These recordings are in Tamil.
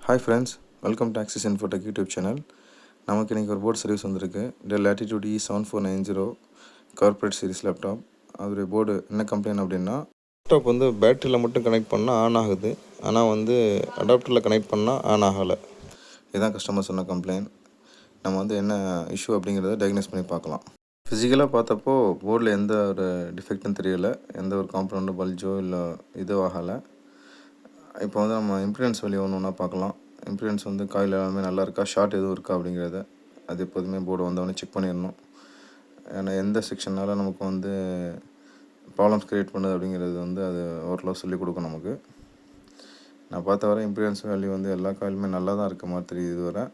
Hi friends, welcome to Axis Infotech YouTube channel. நமக்கு இன்றைக்கி ஒரு போர்டு சர்வீஸ் வந்திருக்கு. Dell Latitude E7490 corporate series laptop. அதோடைய போர்டு என்ன கம்ப்ளைண்ட் அப்படின்னா, லேப்டாப் வந்து பேட்டரியில் மட்டும் கனெக்ட் பண்ணால் ஆன் ஆகுது, ஆனால் வந்து அடாப்டரில் கனெக்ட் பண்ணால் ஆன் ஆகலை. இதுதான் கஸ்டமர் சொன்ன கம்ப்ளைண்ட். நம்ம வந்து என்ன இஷ்யூ அப்படிங்கிறத டயக்னோஸ் பண்ணி பார்க்கலாம். ஃபிசிக்கலாக பார்த்தப்போ போர்டில் எந்த ஒரு டிஃபெக்ட்டும் தெரியலை, எந்த ஒரு காம்பனண்ட்டும் பல்ஜோ இல்லை இதுவும் ஆகலை. இப்போ வந்து நம்ம இம்பிடன்ஸ் வேல்யூ ஒன்று ஒன்றா பார்க்கலாம். இம்பிடன்ஸ் வந்து காயில் எல்லாமே நல்லா இருக்கா, ஷார்ட் எதுவும் இருக்கா அப்படிங்கிறத அது எப்போதுமே போர்டு வந்தவொடனே செக் பண்ணிடணும். ஏன்னா எந்த செக்ஷனால் நமக்கு வந்து ப்ராப்ளம்ஸ் க்ரியேட் பண்ணுது அப்படிங்கிறது வந்து அது ஓரளவு சொல்லிக் கொடுக்கும் நமக்கு. நான் பார்த்த வரை இம்பிடன்ஸ் வேல்யூ வந்து எல்லா காயிலுமே நல்லா தான் இருக்க மாதிரி தெரியுது. இதுவரை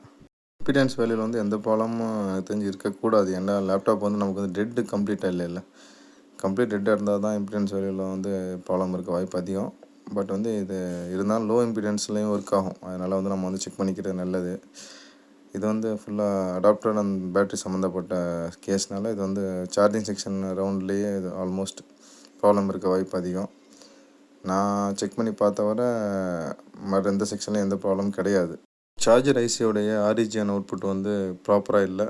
இம்பிடன்ஸ் வேல்யூவில் வந்து எந்த ப்ராப்ளமும் எனக்கு தெரிஞ்சு இருக்கக்கூடாது. ஏன்னா லேப்டாப் வந்து நமக்கு வந்து டெட்டு கம்ப்ளீட்டாக இல்லை. கம்ப்ளீட் டெட்டாக இருந்தால் தான் இம்பிடன்ஸ் வேல்யூவில் வந்து ப்ராப்ளம் இருக்க வாய்ப்பு அதிகம். பட் வந்து இது இருந்தாலும் லோ இம்பிடன்ஸ்லேயும் ஒர்க் ஆகும். அதனால் வந்து நம்ம வந்து செக் பண்ணிக்கிறது நல்லது. இது வந்து ஃபுல்லாக அடாப்டர் அண்ட் பேட்ரி சம்மந்தப்பட்ட கேஸ்னால இது வந்து சார்ஜிங் செக்ஷன் ரவுண்ட்லேயே இது ஆல்மோஸ்ட் ப்ராப்ளம் இருக்க வாய்ப்பு அதிகம். நான் செக் பண்ணி பார்த்த வரை மற்ற எந்த செக்ஷன்லையும் எந்த ப்ராப்ளமும் கிடையாது. சார்ஜர் ஐசியோடைய ஆரிஜின் அவுட்புட் வந்து ப்ராப்பராக இல்லை.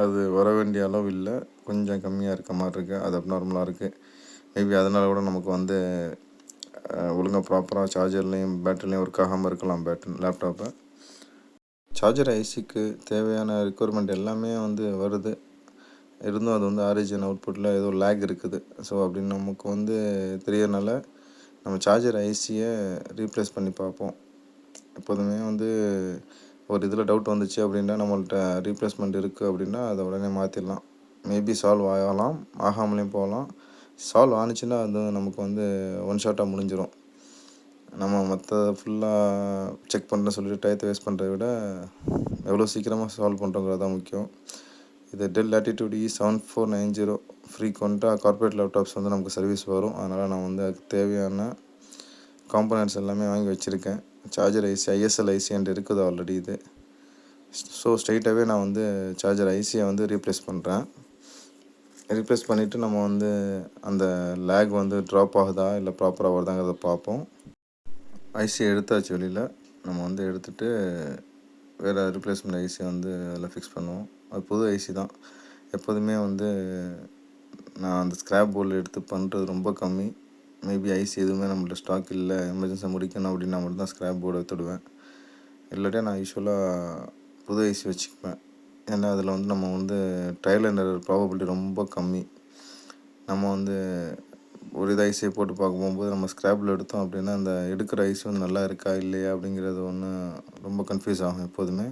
அது வர வேண்டிய அளவு இல்லை, கொஞ்சம் கம்மியாக இருக்க மாதிரி இருக்குது. அது அப்நார்மலாக இருக்குது. மேபி அதனால் கூட நமக்கு வந்து ஒழுங்காக ப்ராப்பராக சார்ஜர்லேயும் பேட்டரிலையும் ஒர்க் ஆகாமல் இருக்கலாம் லேப்டாப்பை. சார்ஜர் ஐசிக்கு தேவையான ரெக்குயர்மெண்ட் எல்லாமே வந்து வருது, இருந்தும் அது வந்து ஆரிஜின் அவுட்புட்டில் ஏதோ லேக் இருக்குது. ஸோ அப்படின்னு நமக்கு வந்து தெரியறனால நம்ம சார்ஜர் ஐசியை ரீப்ளேஸ் பண்ணி பார்ப்போம். எப்போதுமே வந்து ஒரு இதில் டவுட் வந்துச்சு அப்படின்னா நம்மள்ட்ட ரீப்ளேஸ்மெண்ட் இருக்குது அப்படின்னா அதை உடனே மாற்றிடலாம். மேபி சால்வ் ஆகலாம், ஆகாமலேயும் போகலாம். சால்வ் ஆனிச்சுன்னா அது நமக்கு வந்து ஒன் ஷாட்டாக முடிஞ்சிடும். நம்ம மற்ற ஃபுல்லாக செக் பண்ணுறேன்னு சொல்லிட்டு டயத்தை வேஸ்ட் பண்ணுறத விட எவ்வளோ சீக்கிரமாக சால்வ் பண்ணுறோங்கிறது தான் முக்கியம். இது டெல் லேட்டிடியூட் E7490 ஃப்ரீக்வெண்ட்டாக கார்பரேட் லேப்டாப்ஸ் வந்து நமக்கு சர்வீஸ் வரும். அதனால் நான் வந்து அதுக்கு தேவையான காம்பனண்ட்ஸ் எல்லாமே வாங்கி வச்சுருக்கேன். சார்ஜர் ஐசி ISL ஐசின்ட்டு இருக்குது ஆல்ரெடி இது. ஸோ ஸ்ட்ரைட்டாகவே நான் வந்து சார்ஜர் ஐசியை வந்து ரீப்ளேஸ் பண்ணுறேன். ரீப்ளேஸ் பண்ணிவிட்டு நம்ம வந்து அந்த லேக் வந்து ட்ராப் ஆகுதா இல்லை ப்ராப்பராக வருதாங்கிறத பார்ப்போம். ஐசியை எடுத்தாச்சு வெளியில். நம்ம வந்து எடுத்துகிட்டு வேறு ரீப்ளேஸ்மெண்ட் ஐசியை வந்து அதில் ஃபிக்ஸ் பண்ணுவோம். அது புது ஐசி தான். எப்போதுமே வந்து நான் அந்த ஸ்க்ராப் போர்டில் எடுத்து பண்ணுறது ரொம்ப கம்மி. மேபி ஐசி எதுவுமே நம்மள்ட்ட ஸ்டாக் இல்லை, எமர்ஜென்சியாக முடிக்கணும் அப்படின்னா மட்டும் தான் ஸ்க்ராப் போர்டை எடுத்துடுவேன். இல்லாட்டியா நான் யூஸ்வலாக புது ஐசி வச்சுக்குவேன். ஏன்னா அதில் வந்து நம்ம வந்து ட்ரையல் அண்ட் எரர் ப்ராபபிலிட்டி ரொம்ப கம்மி. நம்ம வந்து ஒரு இது ஐசியை போட்டு பார்க்க போகும்போது நம்ம ஸ்க்ராப்பில் எடுத்தோம் அப்படின்னா அந்த எடுக்கிற ஐசி வந்து நல்லா இருக்கா இல்லையா அப்படிங்கிறது ஒன்று ரொம்ப கன்ஃபியூஸ் ஆகும் எப்போதுமே.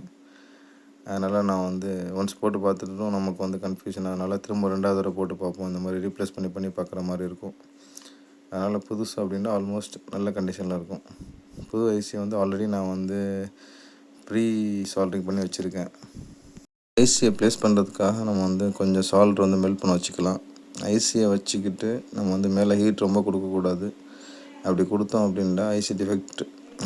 அதனால் நான் வந்து ஒன்ஸ் போட்டு பார்த்துட்டும் நமக்கு வந்து கன்ஃபியூஷன், அதனால் திரும்ப 2வது தடவை போட்டு பார்ப்போம். இந்த மாதிரி ரீப்ளேஸ் பண்ணி பார்க்குற மாதிரி இருக்கும். அதனால் புதுசு அப்படின்னா ஆல்மோஸ்ட் நல்ல கண்டிஷனில் இருக்கும். புது ஐசி வந்து ஆல்ரெடி நான் வந்து ப்ரீ சால்ட்ரிங் பண்ணி வச்சுருக்கேன். ஐசியை ப்ளேஸ் பண்ணுறதுக்காக நம்ம வந்து கொஞ்சம் சால்ட் வந்து மெல்ட் பண்ண வச்சுக்கலாம். ஐசியை வச்சுக்கிட்டு நம்ம வந்து மேலே ஹீட் ரொம்ப கொடுக்கக்கூடாது. அப்படி கொடுத்தோம் அப்படின்னா ஐசி டிஃபெக்ட்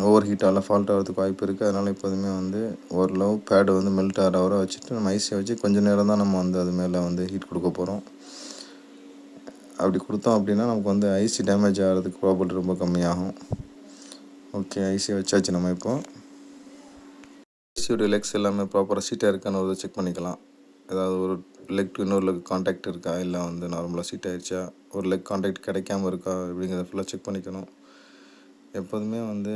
ஓவர் ஹீட்டால் ஃபால்ட் ஆகிறதுக்கு வாய்ப்பு இருக்குது. அதனால் எப்போதுமே வந்து ஓரளவு பேடு வந்து மெல்ட் ஆகிற வரை வச்சுட்டு நம்ம ஐசியை வச்சு கொஞ்சம் நேரம் தான் நம்ம வந்து அது மேலே வந்து ஹீட் கொடுக்க போகிறோம். அப்படி கொடுத்தோம் அப்படின்னா நமக்கு வந்து ஐசி டேமேஜ் ஆகிறதுக்கு ப்ராபபிலிட்டி ரொம்ப கம்மியாகும். ஓகே, ஐசியை வச்சாச்சு. நம்ம இப்போ ஐசியோட லெக்ஸ் எல்லாமே ப்ராப்பராக சீட்டாக இருக்கான்னு ஒரு செக் பண்ணிக்கலாம். ஏதாவது ஒரு லெக் டு இன்னொரு லெக் கான்டாக்ட் இருக்கா, இல்லை வந்து நார்மலாக சீட் ஆகிடுச்சா, ஒரு லெக் கான்டாக்ட் கிடைக்காம இருக்கா அப்படிங்கிறத ஃபுல்லாக செக் பண்ணிக்கணும். எப்போதுமே வந்து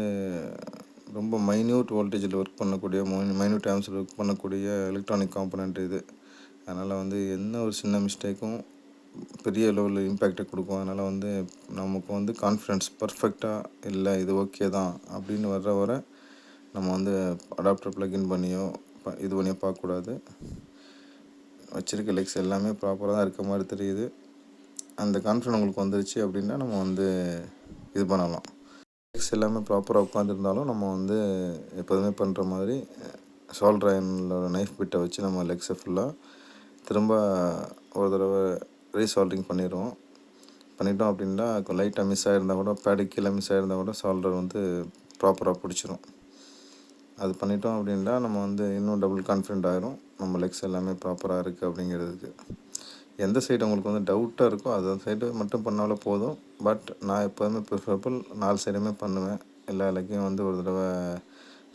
ரொம்ப மைன்யூட் வோல்டேஜில் ஒர்க் பண்ணக்கூடிய மைன்யூட் ஆம்ஸில் ஒர்க் பண்ணக்கூடிய எலக்ட்ரானிக் காம்பனண்ட் இது. அதனால் வந்து என்ன ஒரு சின்ன மிஸ்டேக்கும் பெரிய லெவலில் இம்பேக்டை கொடுக்கும். அதனால் வந்து நமக்கு வந்து கான்ஃபிடென்ஸ் பர்ஃபெக்டாக இல்லை, இது ஓகே தான் அப்படின்னு வர நம்ம வந்து அடாப்டர் ப்ளக்இன் பண்ணியோ இது பண்ணியோ பார்க்கக்கூடாது. வச்சுருக்க லெக்ஸ் எல்லாமே ப்ராப்பராக தான் இருக்க மாதிரி தெரியுது. அந்த கான்ஃபிடென்ட் உங்களுக்கு வந்துருச்சு அப்படின்னா நம்ம வந்து இது பண்ணலாம். லெக்ஸ் எல்லாமே ப்ராப்பராக உட்காந்துருந்தாலும் நம்ம வந்து எப்போதுமே பண்ணுற மாதிரி சால்டர் அயனோட நைஃப் பிட்டை வச்சு நம்ம லெக்ஸை ஃபுல்லாக திரும்ப ஒரு தடவை ரீசால்ட்ரிங் பண்ணிடுவோம். பண்ணிட்டோம் அப்படின்னா லைட்டாக மிஸ் ஆகிருந்தால் கூட, பேடு கீழே மிஸ் ஆகிருந்தால் கூட சால்டர் வந்து ப்ராப்பராக பிடிச்சிரும். அது பண்ணிட்டோம் அப்படின்னா நம்ம வந்து இன்னும் டபுள் கான்ஃபிடென்ட் ஆகிரும் நம்ம லெக்ஸ் எல்லாமே ப்ராப்பராக இருக்குது அப்படிங்கிறதுக்கு. எந்த சைடு உங்களுக்கு வந்து டவுட்டாக இருக்கோ அந்த சைடு மட்டும் பண்ணாலும் போதும். பட் நான் எப்போதுமே ப்ரிஃபரபிள் 4 சைடுமே பண்ணுவேன். எல்லா லக்கையும் வந்து ஒரு தடவை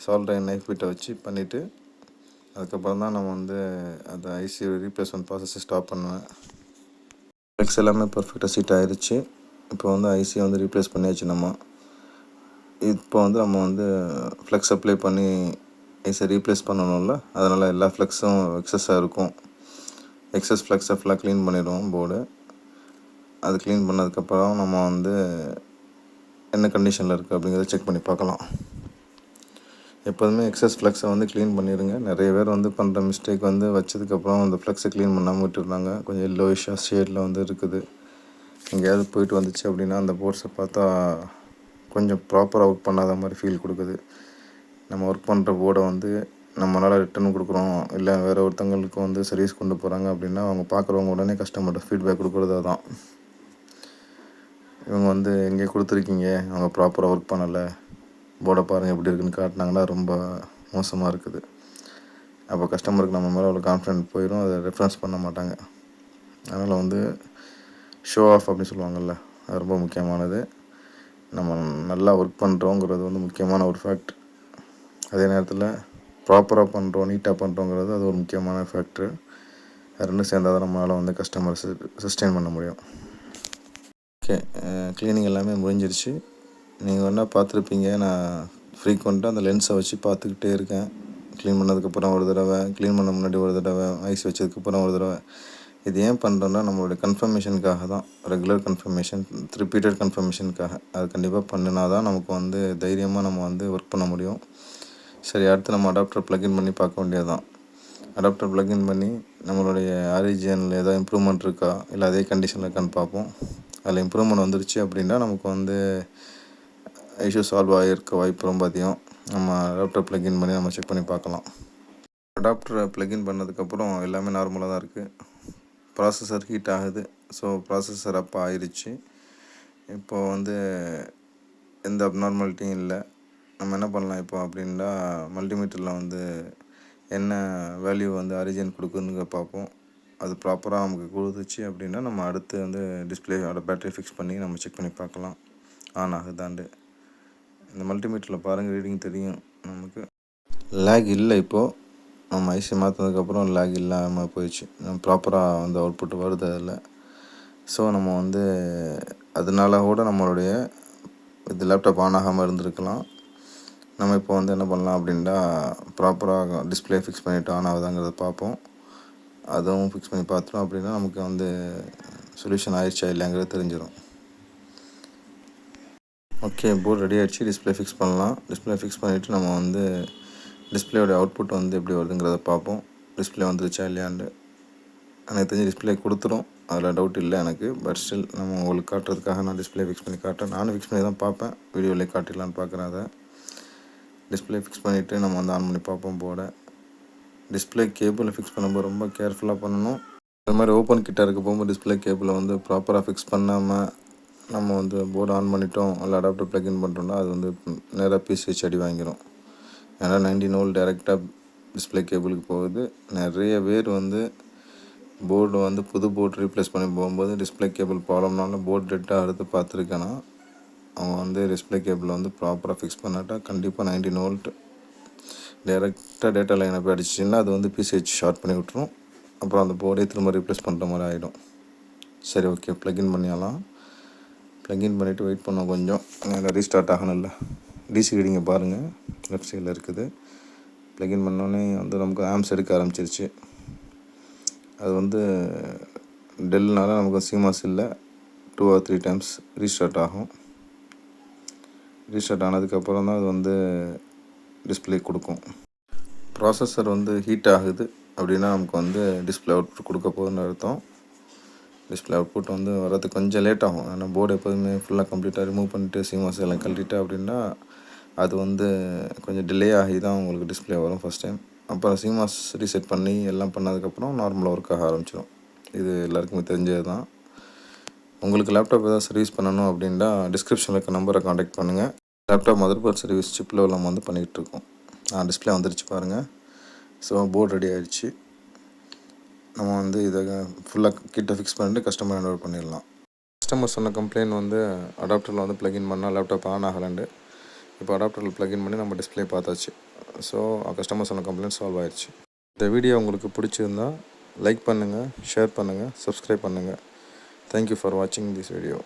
சால்டரிங் நைஃப் பிட்டை வச்சு பண்ணிவிட்டு அதுக்கப்புறம் தான் நம்ம வந்து அந்த ஐசி ரீப்ளேஸ்மெண்ட் ப்ராசஸை ஸ்டாப் பண்ணுவேன். ஃப்ளெக்ஸ் எல்லாமே பர்ஃபெக்டாக சீட் ஆகிடுச்சு. இப்போ வந்து ஐசியை வந்து ரீப்ளேஸ் பண்ணியாச்சு. இப்போ வந்து நம்ம வந்து ஃப்ளெக்ஸ் அப்ளை பண்ணி ஐசியை ரீப்ளேஸ் பண்ணணும்ல, அதனால் எல்லா ஃப்ளெக்ஸும் எக்ஸஸாக இருக்கும். எக்ஸஸ் ஃப்ளெக்ஸை ஃபுல்லாக க்ளீன் பண்ணிடுவோம் போர்டு. அது க்ளீன் பண்ணதுக்கப்புறம் நம்ம வந்து என்ன கண்டிஷனில் இருக்குது அப்படிங்கிறத செக் பண்ணி பார்க்கலாம். எப்போதுமே எக்ஸஸ் ஃப்ளெக்ஸை வந்து க்ளீன் பண்ணிடுங்க. நிறைய பேர் வந்து பண்ணுற மிஸ்டேக் வந்து வச்சதுக்கப்புறம் அந்த ஃப்ளெக்ஸை க்ளீன் பண்ணாமல் விட்டுடுறாங்க. கொஞ்சம் எல்லோயிஷாக ஷேடில் வந்து இருக்குது. எங்கேயாவது போயிட்டு வந்துச்சு அப்படின்னா அந்த போர்ட்ஸை பார்த்தா கொஞ்சம் ப்ராப்பராக ஒர்க் பண்ணாத மாதிரி ஃபீல் கொடுக்குது. நம்ம ஒர்க் பண்ணுற போர்டை வந்து நம்மளால் ரிட்டர்ன் கொடுக்குறோம், இல்லை வேறு ஒருத்தவங்களுக்கு வந்து சர்வீஸ் கொண்டு போகிறாங்க அப்படின்னா அவங்க பார்க்குறவங்க உடனே கஸ்டமர்கிட்ட ஃபீட்பேக் கொடுக்குறது தான். இவங்க வந்து எங்கே கொடுத்துருக்கீங்க, அவங்க ப்ராப்பராக ஒர்க் பண்ணலை, போர்டை பாருங்கள் எப்படி இருக்குன்னு காட்டினாங்கன்னா ரொம்ப மோசமாக இருக்குது. அப்போ கஸ்டமருக்கு நம்ம மேலே அவ்வளோ கான்ஃபிடென்ட் போயிடும், அதை ரெஃபரன்ஸ் பண்ண மாட்டாங்க. அதனால் வந்து ஷோ ஆஃப் அப்படின்னு சொல்லுவாங்கள்ல, அது ரொம்ப முக்கியமானது. நம்ம நல்லா ஒர்க் பண்ணுறோங்கிறது வந்து முக்கியமான ஒரு ஃபேக்ட். அதே நேரத்தில் ப்ராப்பராக பண்ணுறோம், நீட்டாக பண்ணுறோங்கிறது அது ஒரு முக்கியமான ஃபேக்ட்ரு. அது ரெண்டும் சேர்ந்தால் தான் நம்மளால் வந்து கஸ்டமர் சஸ்டெயின் பண்ண முடியும். ஓகே, க்ளீனிங் எல்லாமே முடிஞ்சிருச்சு. நீங்கள் வேணா பார்த்துருப்பீங்க, நான் ஃப்ரீக்வெண்ட்டாக அந்த லென்ஸை வச்சு பார்த்துக்கிட்டே இருக்கேன். க்ளீன் பண்ணதுக்கப்புறம் ஒரு தடவை, க்ளீன் பண்ண முன்னாடி ஒரு தடவை, ஐஸ் வச்சதுக்கப்புறம் ஒரு தடவை. இது ஏன் பண்ணுறோன்னா நம்மளுடைய கன்ஃபர்மேஷனுக்காக தான், ரெகுலர் கன்ஃபர்மேஷன், ரிப்பீட்டட் கன்ஃபர்மேஷனுக்காக. அது கண்டிப்பாக பண்ணினா தான் நமக்கு வந்து தைரியமாக நம்ம வந்து ஒர்க் பண்ண முடியும். சரி, அடுத்து நம்ம அடாப்டர் ப்ளக்இன் பண்ணி பார்க்க வேண்டியது தான். அடாப்டர் ப்ளக்இன் பண்ணி நம்மளுடைய ஆரிஜினில் ஏதாவது இம்ப்ரூவ்மெண்ட் இருக்கா, இல்லை அதே கண்டிஷனில் இருக்கான்னு பார்ப்போம். அதில் இம்ப்ரூவ்மெண்ட் வந்துருச்சு அப்படின்னா நமக்கு வந்து இஷ்யூ சால்வ் ஆகியிருக்க வாய்ப்பு ரொம்ப அதிகம். நம்ம அடாப்டர் ப்ளக்இன் பண்ணி நம்ம செக் பண்ணி பார்க்கலாம். அடாப்டரை ப்ளக்இன் பண்ணதுக்கப்புறம் எல்லாமே நார்மலாக தான் இருக்குது. ப்ராசஸர் ஹீட் ஆகுது. ஸோ ப்ராசஸர் அப் ஆயிடுச்சு. இப்போது வந்து எந்த அப்நார்மாலிட்டியும் இல்லை. நம்ம என்ன பண்ணலாம் இப்போ அப்படின்னா, மல்டிமீட்டரில் வந்து என்ன வேல்யூ வந்து ஆரிஜின் கொடுக்குதுங்க பார்ப்போம். அது ப்ராப்பராக நமக்கு கொடுத்துச்சு அப்படின்னா நம்ம அடுத்து வந்து டிஸ்பிளேயோட பேட்டரி ஃபிக்ஸ் பண்ணி நம்ம செக் பண்ணி பார்க்கலாம் ஆன் ஆகுதாண்டு. இந்த மல்டிமீட்டரில் பாருங்கள், ரீடிங் தெரியும் நமக்கு. லேக் இல்லை. இப்போது நம்ம ஐசி மாற்றினதுக்கப்புறம் லேக் இல்லாமல் போயிடுச்சு. ப்ராப்பராக வந்து அவுட்புட் வருது அதில். ஸோ நம்ம வந்து அதனால கூட நம்மளுடைய இது லேப்டாப் ஆன் ஆகாமல் இருந்திருக்கலாம். நம்ம இப்போ வந்து என்ன பண்ணலாம் அப்படின்னா, ப்ராப்பராக டிஸ்பிளே ஃபிக்ஸ் பண்ணிவிட்டு ஆன் ஆகுதாங்கிறத பார்ப்போம். அதுவும் ஃபிக்ஸ் பண்ணி பார்த்தோம் அப்படின்னா நமக்கு வந்து சொல்யூஷன் ஆயிடுச்சா இல்லைங்கிறது தெரிஞ்சிடும். ஓகே, போர்டு ரெடி ஆகிடுச்சு. டிஸ்பிளே ஃபிக்ஸ் பண்ணலாம். டிஸ்பிளே ஃபிக்ஸ் பண்ணிவிட்டு நம்ம வந்து டிஸ்பிளேயோட அவுட்புட் வந்து எப்படி வருதுங்கிறத பார்ப்போம். டிஸ்பிளே வந்துருச்சா இல்லையாண்டு. எனக்கு தெரிஞ்சு டிஸ்பிளே கொடுத்துரும், அதில் டவுட் இல்லை எனக்கு. பட் ஸ்டில் நம்ம உங்களுக்கு காட்டுறதுக்காக நான் டிஸ்பிளே ஃபிக்ஸ் பண்ணி காட்டுறேன். நானும் ஃபிக்ஸ் பண்ணி தான் பார்ப்பேன், வீடியோவிலே காட்டிடலான்னு பார்க்குறேன். அதை டிஸ்பிளே ஃபிக்ஸ் பண்ணிவிட்டு நம்ம வந்து ஆன் பண்ணி பார்ப்போம் போர்டை. டிஸ்பிளே கேபிளை ஃபிக்ஸ் பண்ணும்போது ரொம்ப கேர்ஃபுல்லாக பண்ணணும். அது மாதிரி ஓப்பன் கிட்ட இருக்க போகும்போது டிஸ்பிளே கேபிளை வந்து ப்ராப்பராக ஃபிக்ஸ் பண்ணாமல் நம்ம வந்து போர்டு ஆன் பண்ணிட்டோம், இல்லை அடாப்டர் ப்ளக்இன் பண்ணுறோம்னா அது வந்து நேராக பிசிஹெச் அடி வாங்கிடும். ஏன்னா 19 வோல்ட் டைரெக்டாக டிஸ்பிளே கேபிளுக்கு போகுது. நிறைய பேர் வந்து போர்டு வந்து புது போர்டு ரீப்ளேஸ் பண்ணி போகும்போது டிஸ்பிளே கேபிள் ப்ராப்ளம்னால போர்டு டெட்டாக எடுத்து பார்த்துருக்கேன்னா, அவங்க வந்து டிஸ்பிளே கேபிளை வந்து ப்ராப்பராக ஃபிக்ஸ் பண்ணாட்டா கண்டிப்பாக 19 வோல்ட் டைரெக்டாக டேட்டா லைனை போய் அடிச்சிச்சின்னா அது வந்து பிசிஹெச் ஷார்ட் பண்ணி விட்டுரும். அப்புறம் அந்த போர்டே திரும்ப ரீப்ளேஸ் பண்ணுற மாதிரி ஆகிடும். சரி, ஓகே, ப்ளக்இன் பண்ணிடலாம். ப்ளக்இன் பண்ணிவிட்டு வெயிட் பண்ணோம் கொஞ்சம். ரீஸ்டார்ட் ஆகணும்ல. டிசி ரீடிங்கை பாருங்கள், லெஃப்ட் சைடில் இருக்குது. ப்ளக்இன் பண்ணோடனே வந்து நமக்கு ஆம்ஸ் எடுக்க ஆரம்பிச்சிருச்சு. அது வந்து டெல்னால நமக்கு சிமாஸ் இல்லை, 2 or 3 டைம்ஸ் ரீஸ்டார்ட் ஆகும். ரீஸ்டார்ட் ஆனதுக்கப்புறம் தான் அது வந்து டிஸ்பிளே கொடுக்கும். ப்ராசஸர் வந்து ஹீட் ஆகுது அப்படின்னா நமக்கு வந்து டிஸ்பிளே அவுட்புட் கொடுக்க போகுதுன்னு அர்த்தம். டிஸ்பிளே அவுட்புட் வந்து வரதுக்கு கொஞ்சம் லேட் ஆகும். ஏன்னா போர்டு எப்போதுமே ஃபுல்லாக கம்ப்ளீட்டாக ரிமூவ் பண்ணிட்டு சிமாஸ் எல்லாம் கழட்டிட்டா அப்படின்னா அது வந்து கொஞ்சம் டிலே ஆகி தான் உங்களுக்கு டிஸ்பிளே வரும் ஃபஸ்ட் டைம். அப்புறம் சிமாஸ் ரீசெட் பண்ணி எல்லாம் பண்ணதுக்கப்புறம் நார்மலாக ஒர்க் ஆக ஆரம்பிச்சிடும். இது எல்லாருக்குமே தெரிஞ்சது தான். உங்களுக்கு லேப்டாப் ஏதாவது சர்வீஸ் பண்ணணும் அப்படின்னா டிஸ்கிரிப்ஷனில் இருக்க நம்பரை காண்டாக்ட் பண்ணுங்கள். லேப்டாப் மதர் போர்ட் சர்வீஸ் சிப்பில் நம்ம வந்து பண்ணிகிட்டு இருக்கோம். டிஸ்பிளே வந்துருச்சு பாருங்கள். ஸோ போர்டு ரெடி ஆகிடுச்சு. நம்ம வந்து இதை ஃபுல்லாக கிட்ட ஃபிக்ஸ் பண்ணிட்டு கஸ்டமர் ஹேண்ட் ஓவர் பண்ணிடலாம். கஸ்டமர் சொன்ன கம்ப்ளைண்ட் வந்து அடாப்டரில் வந்து ப்ளக்இன் பண்ணால் லேப்டாப் ஆன் ஆகலண்டு. இப்போ அடாப்டரில் ப்ளக்இன் பண்ணி நம்ம டிஸ்பிளே பார்த்தாச்சு. ஸோ கஸ்டமர் சொன்ன கம்ப்ளைண்ட் சால்வ் ஆயிடுச்சு. இந்த வீடியோ உங்களுக்கு பிடிச்சிருந்தா லைக் பண்ணுங்கள், ஷேர் பண்ணுங்கள், சப்ஸ்கிரைப் பண்ணுங்கள். தேங்க்யூ ஃபார் வாட்சிங் திஸ் வீடியோ.